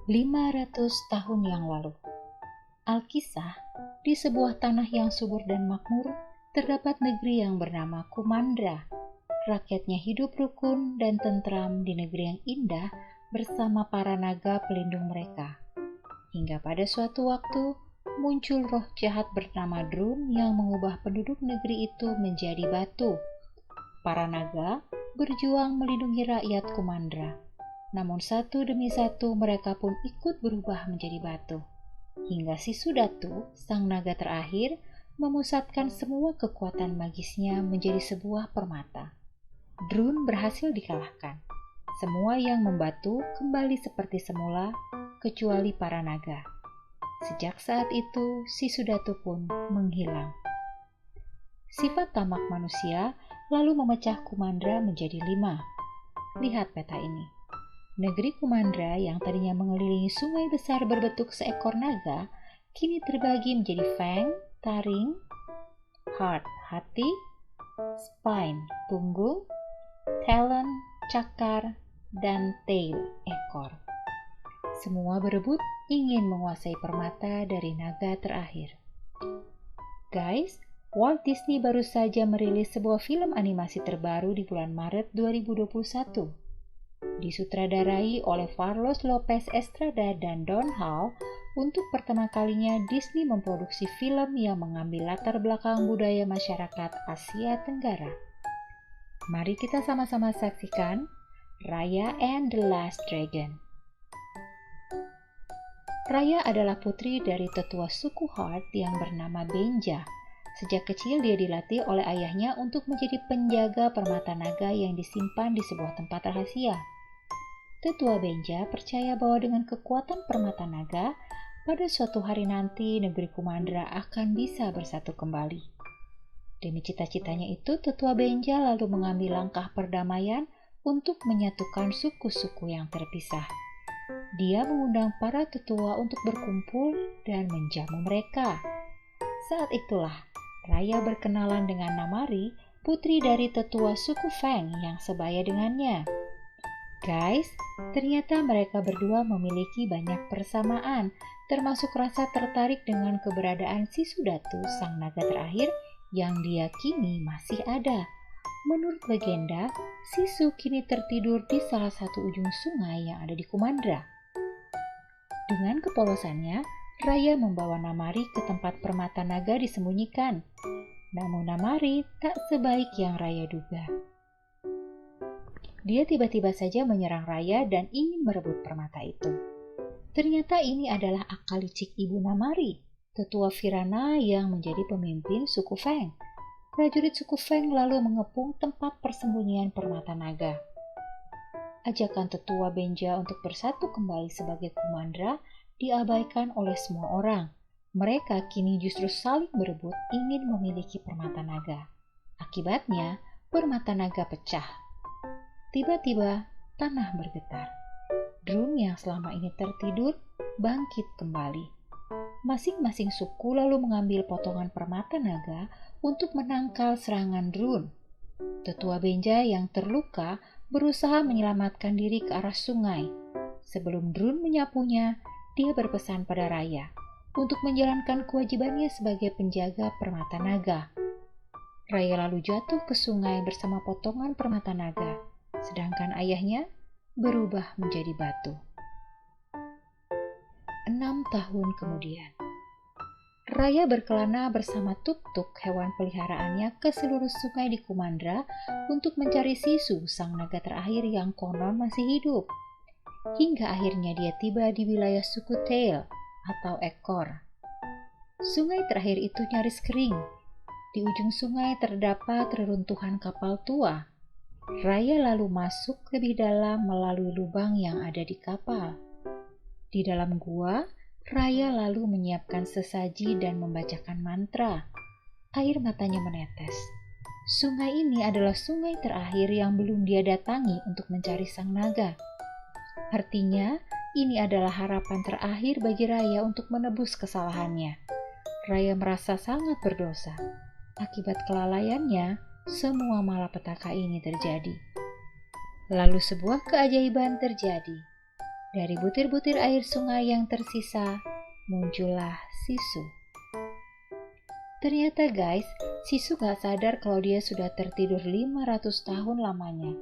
500 tahun yang lalu. Alkisah, di sebuah tanah yang subur dan makmur, terdapat negeri yang bernama Kumandra. Rakyatnya hidup rukun dan tentram di negeri yang indah bersama para naga pelindung mereka. Hingga pada suatu waktu, muncul roh jahat bernama Drun yang mengubah penduduk negeri itu menjadi batu. Para naga berjuang melindungi rakyat Kumandra. Namun satu demi satu mereka pun ikut berubah menjadi batu. Hingga si Sudatu, sang naga terakhir, memusatkan semua kekuatan magisnya menjadi sebuah permata. Drun berhasil dikalahkan. Semua yang membatu kembali seperti semula, kecuali para naga. Sejak saat itu, si Sudatu pun menghilang. Sifat tamak manusia lalu memecah Kumandra menjadi 5. Lihat peta ini. Negeri Kumandra yang tadinya mengelilingi sungai besar berbentuk seekor naga, kini terbagi menjadi Fang, taring, Heart, hati, Spine, punggung, Talon, cakar, dan Tail, ekor. Semua berebut ingin menguasai permata dari naga terakhir. Guys, Walt Disney baru saja merilis sebuah film animasi terbaru di bulan Maret 2021. Disutradarai oleh Carlos Lopez Estrada dan Don Hall, untuk pertama kalinya Disney memproduksi film yang mengambil latar belakang budaya masyarakat Asia Tenggara. Mari kita sama-sama saksikan Raya and the Last Dragon. Raya adalah putri dari tetua suku Heart yang bernama Benja. Sejak kecil dia dilatih oleh ayahnya untuk menjadi penjaga permata naga yang disimpan di sebuah tempat rahasia. Tetua Benja percaya bahwa dengan kekuatan permata naga, pada suatu hari nanti negeri Kumandra akan bisa bersatu kembali. Demi cita-citanya itu, Tetua Benja lalu mengambil langkah perdamaian untuk menyatukan suku-suku yang terpisah. Dia mengundang para tetua untuk berkumpul dan menjamu mereka. Saat itulah Raya berkenalan dengan Namari, putri dari tetua suku Fang yang sebaya dengannya. Guys, ternyata mereka berdua memiliki banyak persamaan, termasuk rasa tertarik dengan keberadaan si Sudatu, sang naga terakhir, yang diyakini masih ada. Menurut legenda, si Su kini tertidur di salah satu ujung sungai yang ada di Kumandra. Dengan kepolosannya, Raya membawa Namari ke tempat permata naga disembunyikan. Namun Namari tak sebaik yang Raya duga. Dia tiba-tiba saja menyerang Raya dan ingin merebut permata itu. Ternyata ini adalah akal licik ibu Namari, tetua Virana yang menjadi pemimpin suku Fang. Prajurit suku Fang lalu mengepung tempat persembunyian permata naga. Ajakan tetua Benja untuk bersatu kembali sebagai Kumandra diabaikan oleh semua orang. Mereka kini justru saling berebut ingin memiliki permata naga. Akibatnya, permata naga pecah. Tiba-tiba, tanah bergetar. Drun yang selama ini tertidur bangkit kembali. Masing-masing suku lalu mengambil potongan permata naga untuk menangkal serangan Drun. Tetua Benja yang terluka berusaha menyelamatkan diri ke arah sungai. Sebelum Drun menyapunya, dia berpesan pada Raya untuk menjalankan kewajibannya sebagai penjaga permata naga. Raya lalu jatuh ke sungai bersama potongan permata naga, sedangkan ayahnya berubah menjadi batu. 6 tahun kemudian, Raya berkelana bersama Tuk-Tuk, hewan peliharaannya, ke seluruh sungai di Kumandra untuk mencari Sisu, sang naga terakhir yang konon masih hidup. Hingga akhirnya dia tiba di wilayah suku Tail atau ekor. Sungai terakhir itu nyaris kering. Di ujung sungai terdapat reruntuhan kapal tua. Raya lalu masuk lebih dalam melalui lubang yang ada di kapal. Di dalam gua, Raya lalu menyiapkan sesaji dan membacakan mantra. Air matanya menetes. Sungai ini adalah sungai terakhir yang belum dia datangi untuk mencari sang naga. Artinya, ini adalah harapan terakhir bagi Raya untuk menebus kesalahannya. Raya merasa sangat berdosa. Akibat kelalaiannya, semua malapetaka ini terjadi. Lalu sebuah keajaiban terjadi. Dari butir-butir air sungai yang tersisa, muncullah Sisu. Ternyata guys, Sisu gak sadar kalau dia sudah tertidur 500 tahun lamanya.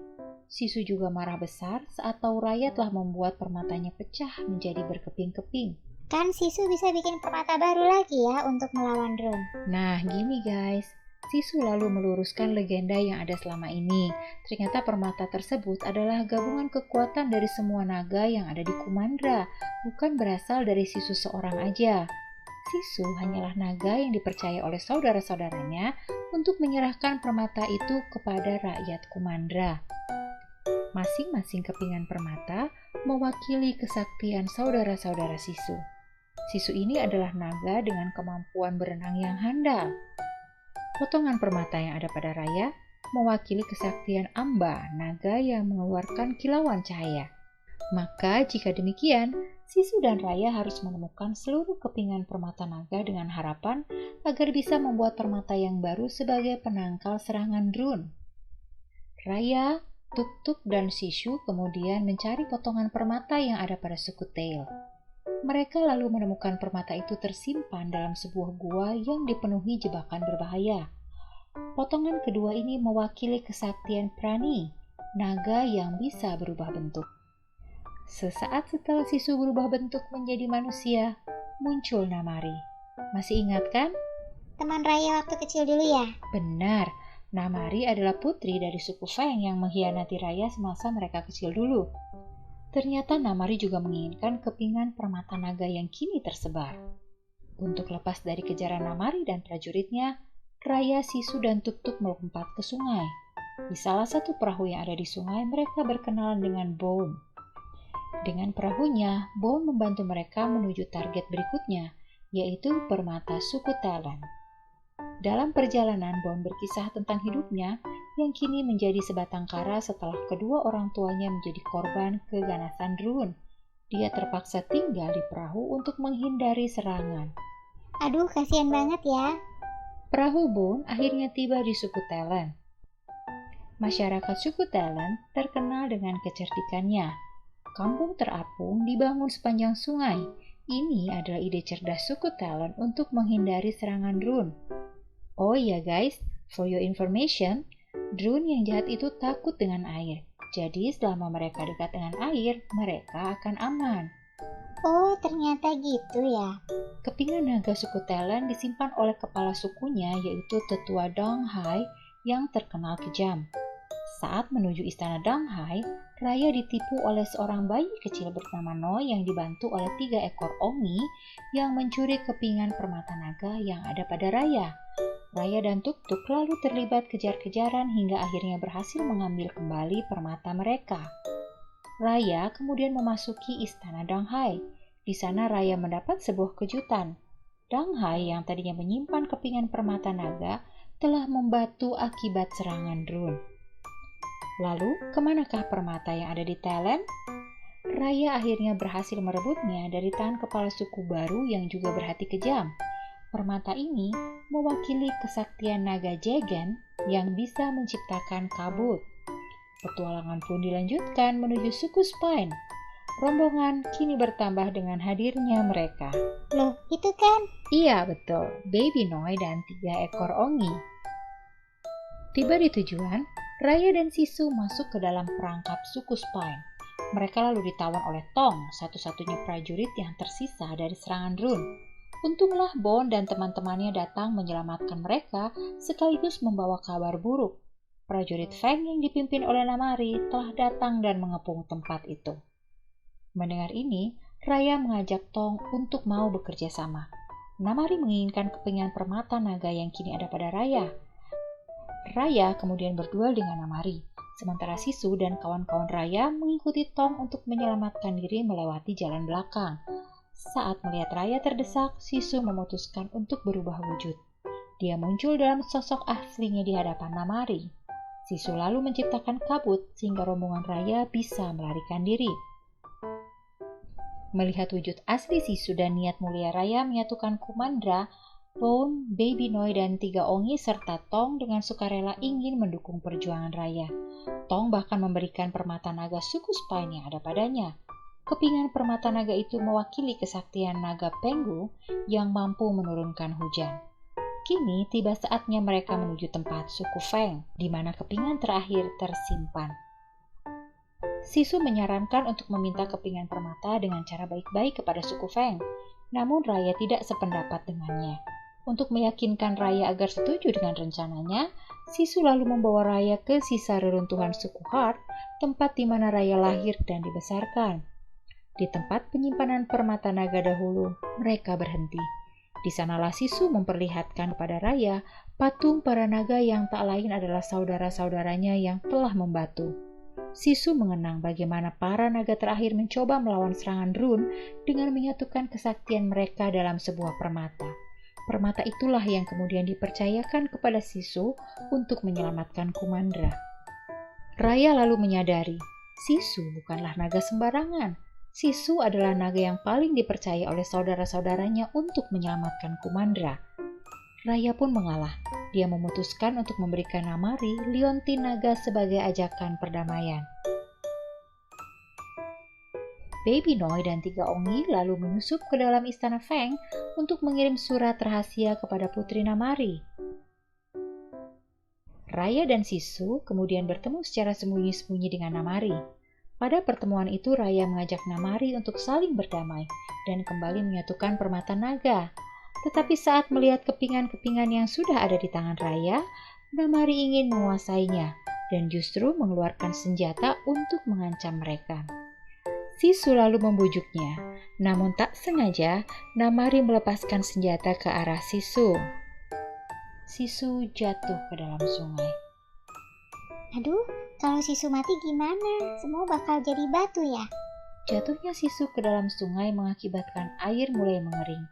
Sisu juga marah besar saat tahu Raya telah membuat permatanya pecah menjadi berkeping-keping. Kan Sisu bisa bikin permata baru lagi ya untuk melawan Drone. Nah, gini guys. Sisu lalu meluruskan legenda yang ada selama ini. Ternyata permata tersebut adalah gabungan kekuatan dari semua naga yang ada di Kumandra, bukan berasal dari Sisu seorang aja. Sisu hanyalah naga yang dipercaya oleh saudara-saudaranya untuk menyerahkan permata itu kepada rakyat Kumandra. Masing-masing kepingan permata mewakili kesaktian saudara-saudara Sisu. Sisu ini adalah naga dengan kemampuan berenang yang handal. Potongan permata yang ada pada Raya mewakili kesaktian Amba, naga yang mengeluarkan kilauan cahaya. Maka jika demikian, Sisu dan Raya harus menemukan seluruh kepingan permata naga dengan harapan agar bisa membuat permata yang baru sebagai penangkal serangan Drone. Raya, Tuk-Tuk, dan Sisu kemudian mencari potongan permata yang ada pada suku Tail. Mereka lalu menemukan permata itu tersimpan dalam sebuah gua yang dipenuhi jebakan berbahaya. Potongan kedua ini mewakili kesaktian Prani, naga yang bisa berubah bentuk. Sesaat setelah Sisu berubah bentuk menjadi manusia, muncul Namari. Masih ingat kan? Teman Raya waktu kecil dulu ya? Benar, Namari adalah putri dari suku Feng yang mengkhianati Raya semasa mereka kecil dulu. Ternyata Namari juga menginginkan kepingan permata naga yang kini tersebar. Untuk lepas dari kejaran Namari dan prajuritnya, Raya, Sisu, dan Tuk-Tuk melompat ke sungai. Di salah satu perahu yang ada di sungai, mereka berkenalan dengan Bone. Dengan perahunya, Bone membantu mereka menuju target berikutnya, yaitu permata suku Talon. Dalam perjalanan, Bone berkisah tentang hidupnya yang kini menjadi sebatang kara setelah kedua orang tuanya menjadi korban keganasan Drone. Dia terpaksa tinggal di perahu untuk menghindari serangan. Aduh, kasihan banget ya. Perahu Bone akhirnya tiba di suku Talon. Masyarakat suku Talon terkenal dengan kecerdikannya. Kampung terapung dibangun sepanjang sungai. Ini adalah ide cerdas suku Talon untuk menghindari serangan Drone. Oh iya guys, for your information, Drone yang jahat itu takut dengan air. Jadi selama mereka dekat dengan air, mereka akan aman. Oh, ternyata gitu ya. Kepingan naga suku Talon disimpan oleh kepala sukunya, yaitu Tetua Dong Hai yang terkenal kejam. Saat menuju istana Dong Hai, Raya ditipu oleh seorang bayi kecil bernama No yang dibantu oleh 3 ekor ongi yang mencuri kepingan permata naga yang ada pada Raya. Raya dan Tuk-Tuk lalu terlibat kejar-kejaran hingga akhirnya berhasil mengambil kembali permata mereka. Raya kemudian memasuki istana Dong Hai. Di sana Raya mendapat sebuah kejutan. Dong Hai yang tadinya menyimpan kepingan permata naga telah membatu akibat serangan Drone. Lalu, kemanakah permata yang ada di Talon? Raya akhirnya berhasil merebutnya dari tangan kepala suku baru yang juga berhati kejam. Permata ini mewakili kesaktian naga Jagan yang bisa menciptakan kabut. Petualangan pun dilanjutkan menuju suku Spine. Rombongan kini bertambah dengan hadirnya mereka. Loh, itu kan? Iya betul, Baby Noi dan 3 ekor ongi. Tiba di tujuan, Raya dan Sisu masuk ke dalam perangkap suku Spine. Mereka lalu ditawan oleh Tong, satu-satunya prajurit yang tersisa dari serangan Drone. Untunglah Bone dan teman-temannya datang menyelamatkan mereka sekaligus membawa kabar buruk. Prajurit Feng yang dipimpin oleh Namari telah datang dan mengepung tempat itu. Mendengar ini, Raya mengajak Tong untuk mau bekerja sama. Namari menginginkan kepingan permata naga yang kini ada pada Raya. Raya kemudian berduel dengan Namari, sementara Sisu dan kawan-kawan Raya mengikuti Tong untuk menyelamatkan diri melewati jalan belakang. Saat melihat Raya terdesak, Sisu memutuskan untuk berubah wujud. Dia muncul dalam sosok aslinya di hadapan Namari. Sisu lalu menciptakan kabut sehingga rombongan Raya bisa melarikan diri. Melihat wujud asli Sisu dan niat mulia Raya menyatukan Kumandra, Bone, Baby Noi, dan 3 ongi serta Tong dengan sukarela ingin mendukung perjuangan Raya. Tong bahkan memberikan permata naga suku Spine yang ada padanya. Kepingan permata naga itu mewakili kesaktian naga Penggu yang mampu menurunkan hujan. Kini tiba saatnya mereka menuju tempat suku Feng, di mana kepingan terakhir tersimpan. Sisu menyarankan untuk meminta kepingan permata dengan cara baik-baik kepada suku Feng, namun Raya tidak sependapat dengannya. Untuk meyakinkan Raya agar setuju dengan rencananya, Sisu lalu membawa Raya ke sisa reruntuhan suku Hart, tempat di mana Raya lahir dan dibesarkan. Di tempat penyimpanan permata naga dahulu, mereka berhenti. Di sanalah Sisu memperlihatkan kepada Raya patung para naga yang tak lain adalah saudara-saudaranya yang telah membatu. Sisu mengenang bagaimana para naga terakhir mencoba melawan serangan Run dengan menyatukan kesaktian mereka dalam sebuah permata. Permata itulah yang kemudian dipercayakan kepada Sisu untuk menyelamatkan Kumandra. Raya lalu menyadari, Sisu bukanlah naga sembarangan. Sisu adalah naga yang paling dipercaya oleh saudara-saudaranya untuk menyelamatkan Kumandra. Raya pun mengalah. Dia memutuskan untuk memberikan Namari liontin naga sebagai ajakan perdamaian. Baby Noi dan 3 Ongi lalu menyusup ke dalam istana Feng untuk mengirim surat rahasia kepada Putri Namari. Raya dan Sisu kemudian bertemu secara sembunyi-sembunyi dengan Namari. Pada pertemuan itu Raya mengajak Namari untuk saling berdamai dan kembali menyatukan permata naga. Tetapi saat melihat kepingan-kepingan yang sudah ada di tangan Raya, Namari ingin menguasainya dan justru mengeluarkan senjata untuk mengancam mereka. Sisu lalu membujuknya, namun tak sengaja Namari melepaskan senjata ke arah Sisu. Sisu jatuh ke dalam sungai. Aduh, kalau Sisu mati gimana? Semua bakal jadi batu ya? Jatuhnya Sisu ke dalam sungai mengakibatkan air mulai mengering.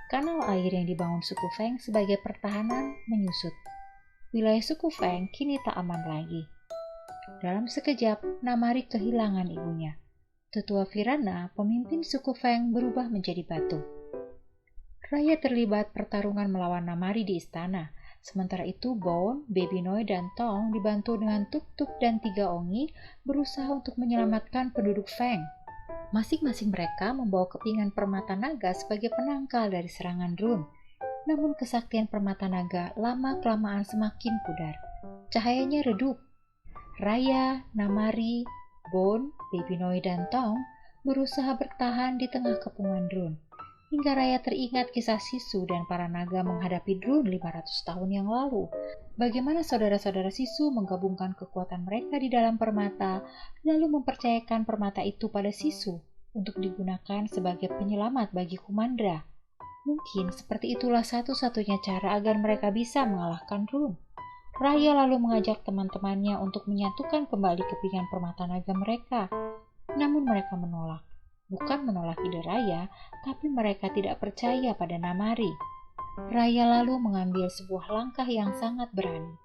Kanal air yang dibangun suku Feng sebagai pertahanan menyusut. Wilayah suku Feng kini tak aman lagi. Dalam sekejap, Namari kehilangan ibunya. Tetua Virana, pemimpin suku Feng, berubah menjadi batu. Raya terlibat pertarungan melawan Namari di istana. Sementara itu, Bone, Baby Noi, dan Tong dibantu dengan Tuk Tuk dan 3 Ongi berusaha untuk menyelamatkan penduduk Feng. Masing-masing mereka membawa kepingan permata naga sebagai penangkal dari serangan Run. Namun kesaktian permata naga lama-kelamaan semakin pudar. Cahayanya redup. Raya, Namari, Bone, Baby Noi, dan Tong berusaha bertahan di tengah kepungan Run. Hingga Raya teringat kisah Sisu dan para naga menghadapi Run 500 tahun yang lalu. Bagaimana saudara-saudara Sisu menggabungkan kekuatan mereka di dalam permata, lalu mempercayakan permata itu pada Sisu untuk digunakan sebagai penyelamat bagi Kumandra. Mungkin seperti itulah satu-satunya cara agar mereka bisa mengalahkan Run. Raya lalu mengajak teman-temannya untuk menyatukan kembali kepingan permata naga mereka. Namun mereka menolak. Bukan menolak ide Raya, tapi mereka tidak percaya pada Namari. Raya lalu mengambil sebuah langkah yang sangat berani.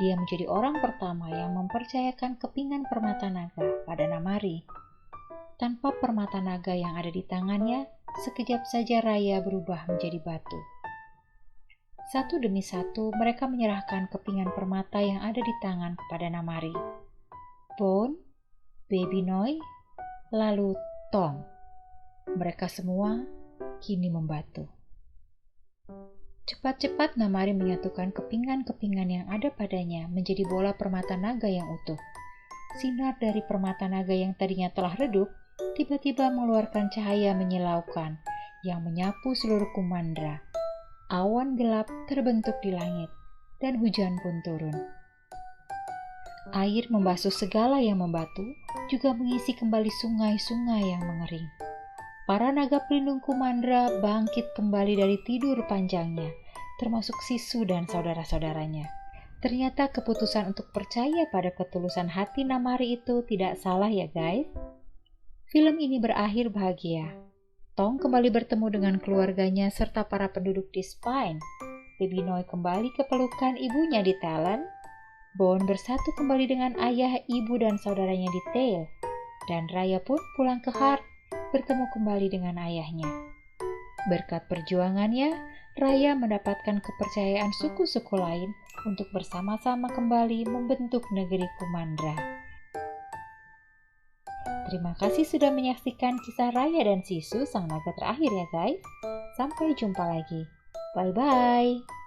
Dia menjadi orang pertama yang mempercayakan kepingan permata naga pada Namari. Tanpa permata naga yang ada di tangannya, sekejap saja Raya berubah menjadi batu. Satu demi satu, mereka menyerahkan kepingan permata yang ada di tangan kepada Namari. Bone, Baby Noi, lalu Tong. Mereka semua kini membatu. Cepat-cepat Namari menyatukan kepingan-kepingan yang ada padanya menjadi bola permata naga yang utuh. Sinar dari permata naga yang tadinya telah redup, tiba-tiba mengeluarkan cahaya menyilaukan yang menyapu seluruh Kumandra. Awan gelap terbentuk di langit, dan hujan pun turun. Air membasuh segala yang membatu, juga mengisi kembali sungai-sungai yang mengering. Para naga pelindung Kumandra bangkit kembali dari tidur panjangnya, termasuk Sisu dan saudara-saudaranya. Ternyata keputusan untuk percaya pada ketulusan hati Namari itu tidak salah ya guys. Film ini berakhir bahagia. Tong kembali bertemu dengan keluarganya serta para penduduk di Spine. Baby Noi kembali ke pelukan ibunya di Talon. Bone bersatu kembali dengan ayah, ibu, dan saudaranya di Tail. Dan Raya pun pulang ke Heart, bertemu kembali dengan ayahnya. Berkat perjuangannya, Raya mendapatkan kepercayaan suku-suku lain untuk bersama-sama kembali membentuk negeri Kumandra. Terima kasih sudah menyaksikan kisah Raya dan Sisu sang naga terakhir ya guys. Sampai jumpa lagi. Bye-bye.